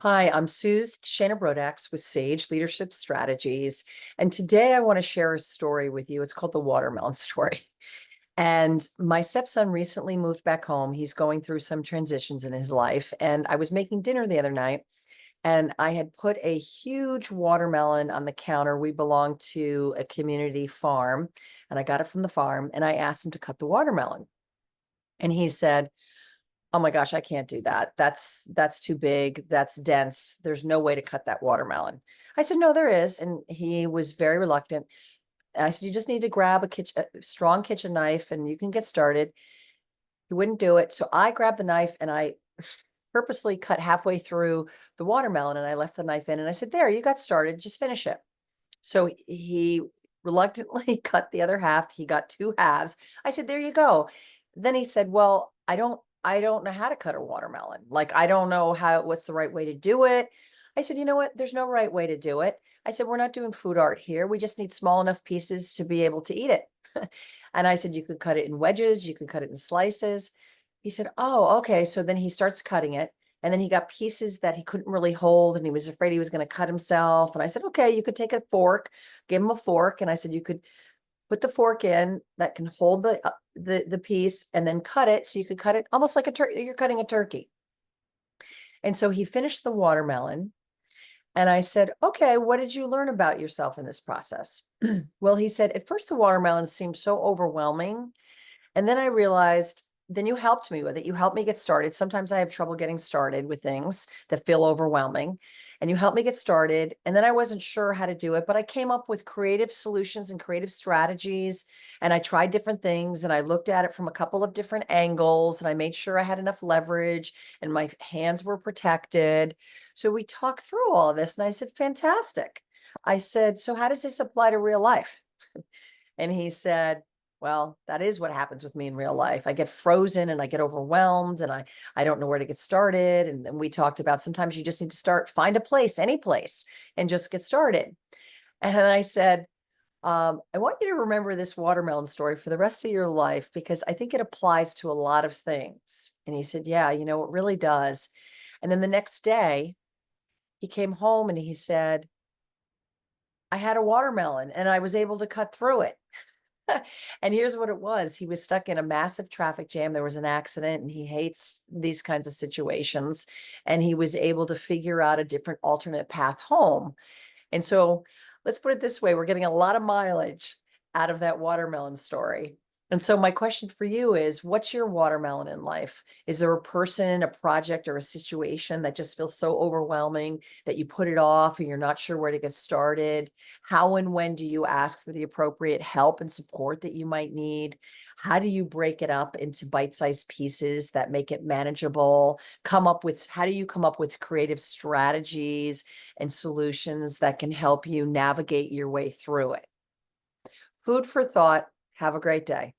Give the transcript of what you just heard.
Hi, I'm Suze Shana Brodax with Sage Leadership Strategies. And today I want to share a story with you. It's called the watermelon story. And my stepson recently moved back home. He's going through some transitions in his life. And I was making dinner the other night and I had put a huge watermelon on the counter. We belong to a community farm and I got it from the farm and I asked him to cut the watermelon. And he said, "Oh my gosh, I can't do that. That's too big. That's dense. There's no way to cut that watermelon." I said, "No, there is." And he was very reluctant. And I said, "You just need to grab a strong kitchen knife and you can get started." He wouldn't do it. So I grabbed the knife and I purposely cut halfway through the watermelon and I left the knife in and I said, "There, you got started. Just finish it." So he reluctantly cut the other half. He got two halves. I said, "There you go." Then he said, "Well, I don't know how to cut a watermelon. Like I don't know what's the right way to do it." I said, "You know what? There's no right way to do it." I said, "We're not doing food art here. We just need small enough pieces to be able to eat it." And I said, "You could cut it in wedges, you could cut it in slices." He said, "Oh, okay." So then he starts cutting it. And then he got pieces that he couldn't really hold and he was afraid he was going to cut himself. And I said, "Okay, you could take a fork, give him a fork." And I said, "You could put the fork in that can hold the piece and then cut it. So you could cut it almost like a turkey. You're cutting a turkey." And so he finished the watermelon. And I said, "Okay, what did you learn about yourself in this process?" Well, he said, "At first, the watermelon seemed so overwhelming. And then I realized, then you helped me with it. You helped me get started. Sometimes I have trouble getting started with things that feel overwhelming. And you helped me get started. And then I wasn't sure how to do it, but I came up with creative solutions and creative strategies. And I tried different things and I looked at it from a couple of different angles and I made sure I had enough leverage and my hands were protected." So we talked through all of this and I said, "Fantastic." I said, "So how does this apply to real life?" And he said, "Well, that is what happens with me in real life. I get frozen and I get overwhelmed and I don't know where to get started." And then we talked about sometimes you just need to find a place, any place, and just get started. And I said, "I want you to remember this watermelon story for the rest of your life because I think it applies to a lot of things." And he said, "Yeah, it really does." And then the next day, he came home and he said, "I had a watermelon and I was able to cut through it." And here's what it was. He was stuck in a massive traffic jam. There was an accident and he hates these kinds of situations. And he was able to figure out a different alternate path home. And so let's put it this way, we're getting a lot of mileage out of that watermelon story. And so my question for you is, what's your watermelon in life? Is there a person, a project, or a situation that just feels so overwhelming that you put it off or you're not sure where to get started? How and when do you ask for the appropriate help and support that you might need? How do you break it up into bite-sized pieces that make it manageable? How do you come up with creative strategies and solutions that can help you navigate your way through it? Food for thought. Have a great day.